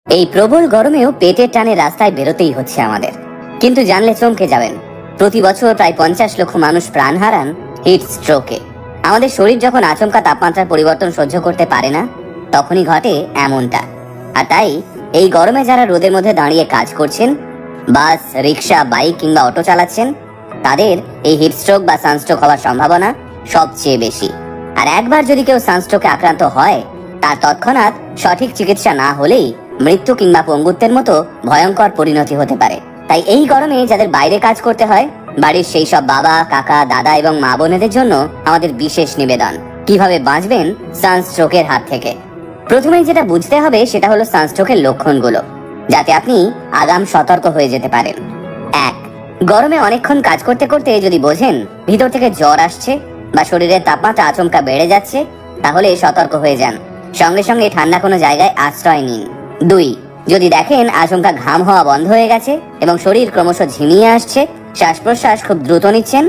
এই প্রবল গরমেও পেটের টানে রাস্তায় বেরোতেই হচ্ছে আমাদের। কিন্তু জানলে চমকে যাবেন, প্রতি বছর প্রায় 50 লক্ষ মানুষ প্রাণ হারান হিট স্ট্রোকে। আমাদের শরীর যখন আচমকা তাপমাত্রার পরিবর্তন সহ্য করতে পারে না, তখনই ঘটে এমনটা। আর তাই এই গরমে যারা রোদের মধ্যে দাঁড়িয়ে কাজ করছেন, বাস, রিক্সা, বাইক কিংবা অটো চালাচ্ছেন, তাদের এই হিট স্ট্রোক বা সানস্ট্রোক হওয়ার সম্ভাবনা সবচেয়ে বেশি। আর একবার যদি কেউ সানস্ট্রোকে আক্রান্ত হয়, তার তৎক্ষণাৎ সঠিক চিকিৎসা না হলেই মৃত্যু কিংবা পঙ্গুত্বের মতো ভয়ঙ্কর পরিণতি হতে পারে। তাই এই গরমে যাদের বাইরে কাজ করতে হয়, বাড়ির সেই সব বাবা, কাকা, দাদা এবং মা বোনেদের জন্য আমাদের বিশেষ নিবেদন, কিভাবে বাঁচবেন সানস্ট্রোকের হাত থেকে। প্রথমেই যেটা বুঝতে হবে সেটা হলো সানস্ট্রোকের লক্ষণগুলো, যাতে আপনি আগাম সতর্ক হয়ে যেতে পারেন। 1. গরমে অনেকক্ষণ কাজ করতে করতে যদি বোঝেন ভিতর থেকে জ্বর আসছে বা শরীরের তাপমাত্রা আচমকা বেড়ে যাচ্ছে, তাহলে সতর্ক হয়ে যান। সঙ্গে সঙ্গে ঠান্ডা কোনো জায়গায় আশ্রয় নিন। 2. যদি দেখেন আচমকা ঘাম হওয়া বন্ধ হয়ে গেছে এবং শরীর ক্রমশ ঝিমিয়ে আসছে, শ্বাস প্রশ্বাস খুব দ্রুত নিচ্ছেন,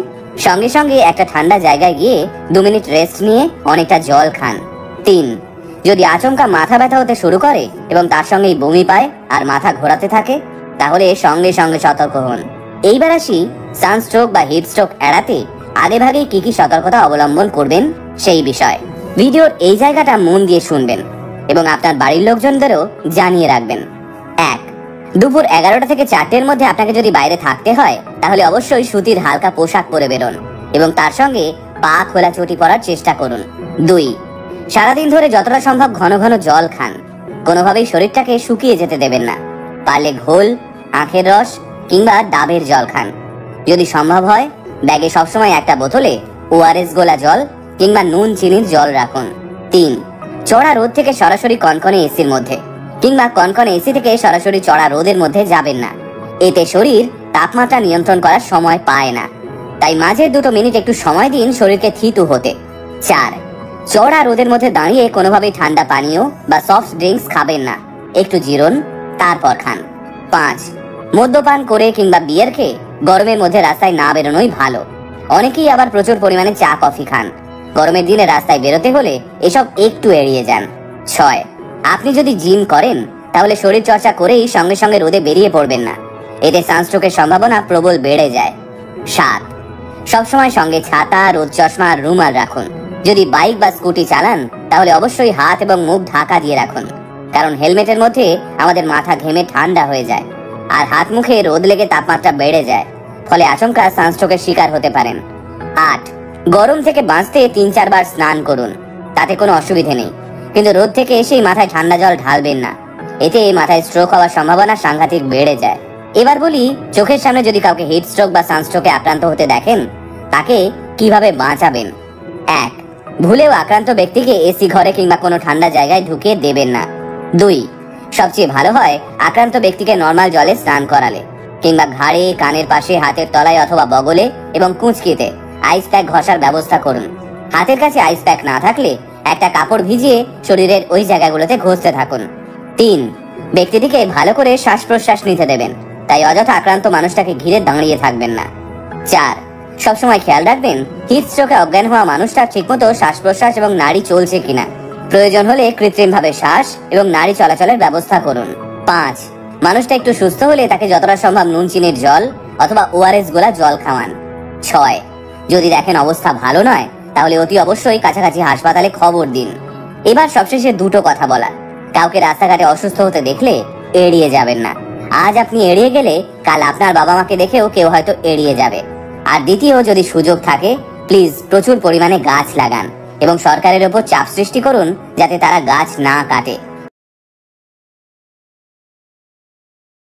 সঙ্গে সঙ্গে একটা ঠান্ডা জায়গায় গিয়ে 2 মিনিট রেস্ট নিয়ে অনেকটা জল খান। 3. যদি আচমকা মাথা ব্যথা হতে শুরু করে এবং তার সঙ্গেই বমি পায় আর মাথা ঘোরাতে থাকে, তাহলে সঙ্গে সঙ্গে সতর্ক হন। এইবার আসি সানস্ট্রোক বা হিট স্ট্রোক এড়াতে আগেভাগেই কি কি সতর্কতা অবলম্বন করবেন সেই বিষয়। ভিডিওর এই জায়গাটা মন দিয়ে শুনবেন এবং আপনার বাড়ির লোকজনদেরও জানিয়ে রাখবেন। 1. দুপুর 11টা থেকে 4টের মধ্যে আপনাকে যদি বাইরে থাকতে হয়, তাহলে অবশ্যই সুতির হালকা পোশাক পরে বেরোন এবং তার সঙ্গে পা খোলা চটি পরার চেষ্টা করুন। 2. সারাদিন ধরে যতটা সম্ভব ঘন ঘন জল খান। কোনোভাবেই শরীরটাকে শুকিয়ে যেতে দেবেন না। পারলে ঘোল, আখের রস কিংবা ডাবের জল খান। যদি সম্ভব হয় ব্যাগে সবসময় একটা বোতলে ORS গোলা জল কিংবা নুন চিনির জল রাখুন। 3. চড়া রোদ থেকে সরাসরি কনকনে এসির মধ্যে কিংবা কনকনে এসি থেকে সরাসরি চড়া রোদের মধ্যে যাবেন না। এতে শরীর তাপমাত্রা নিয়ন্ত্রণ করার সময় পায় না। তাই মাঝে 2 মিনিট একটু সময় দিন শরীরকে থিতু হতে। 4. চড়া রোদের মধ্যে দাঁড়িয়ে কোনোভাবেই ঠান্ডা পানীয় বা সফট ড্রিঙ্কস খাবেন না। একটু জিরুন, তারপর খান। 5. মদ্যপান করে কিংবা বিয়ার খেয়ে গরমের মধ্যে রাস্তায় না বেরোনোই ভালো। অনেকেই আবার প্রচুর পরিমাণে চা কফি খান। গরমের দিনে রাস্তায় বেরোতে হলে এসব একটু এড়িয়ে যান। 6. আপনি যদি জিম করেন, তাহলে শরীর চর্চা করেই সঙ্গে সঙ্গে রোদে বেরিয়ে পড়বেন না। এতে সানস্ট্রোকের সম্ভাবনা প্রবল বেড়ে যায়। 7. সবসময় সঙ্গে ছাতা, রোদ চশমা আর রুমাল রাখুন। যদি বাইক বা স্কুটি চালান, তাহলে অবশ্যই হাত এবং মুখ ঢাকা দিয়ে রাখুন, কারণ হেলমেটের মধ্যে আমাদের মাথা ঘেমে ঠান্ডা হয়ে যায় আর হাত মুখে রোদ লেগে তাপমাত্রা বেড়ে যায়, ফলে আচমকা সানস্ট্রোকের শিকার হতে পারেন। 8. গরম থেকে বাঁচতে 3-4 বার স্নান করুন, তাতে কোনো অসুবিধে নেই, কিন্তু রোদ থেকে এসেই মাথায় ঠান্ডা জল ঢালবেন না। এতে মাথায় স্ট্রোক হওয়ার সম্ভাবনা সাংঘাতিক বেড়ে যায়। এবার বলি, চোখের সামনে যদি কাউকে হিট স্ট্রোক বা সানস্ট্রোকে আক্রান্ত হতে দেখেন, তাকে কিভাবে বাঁচাবেন। 1. ভুলেও আক্রান্ত ব্যক্তিকে এসি ঘরে কিংবা কোনো ঠান্ডা জায়গায় ঢুকিয়ে দেবেন না। 2. সবচেয়ে ভালো হয় আক্রান্ত ব্যক্তিকে নর্মাল জলে স্নান করালে কিংবা ঘাড়ে, কানের পাশে, হাতের তলায় অথবা বগলে এবং কুঁচকিতে আইস প্যাক ঘষার ব্যবস্থা করুন। হাতের কাছে আইস প্যাক না থাকলে একটা কাপড় ভিজিয়ে শরীরের ওই জায়গাগুলোতে ঘষতে থাকুন। 3. ব্যক্তিটিকে ভালো করে শ্বাস প্রশ্বাস নিতে দেবেন, তাই অযথা আক্রান্ত মানুষটাকে ঘিরে দাঁড়িয়ে থাকবেন না। 4. সবসময় খেয়াল রাখবেন হিট স্ট্রোকে অজ্ঞান হওয়া মানুষটা ঠিকমতো শ্বাস প্রশ্বাস এবং নাড়ি চলছে কিনা। প্রয়োজন হলে কৃত্রিমভাবে শ্বাস এবং নাড়ি চলাচলের ব্যবস্থা করুন। 5. মানুষটা একটু সুস্থ হলে তাকে যতটা সম্ভব নুন চিনির জল অথবা ORS গোলা জল খাওয়ান। 6. যদি দেখেন অবস্থা ভালো নয়, তাহলে অতি অবশ্যই কাছাকাছি হাসপাতালে খবর দিন। এবার সবশেষে 2টো কথা বলা। কাউকে রাস্তাঘাটে অসুস্থ হতে দেখলে এড়িয়ে যাবেন না। আজ আপনি এড়িয়ে গেলে কাল আপনার বাবা মাকে দেখেও কেউ হয়তো এড়িয়ে যাবে। আর দ্বিতীয়, যদি সুযোগ থাকে প্লিজ প্রচুর পরিমাণে গাছ লাগান এবং সরকারের উপর চাপ সৃষ্টি করুন যাতে তারা গাছ না কাটে।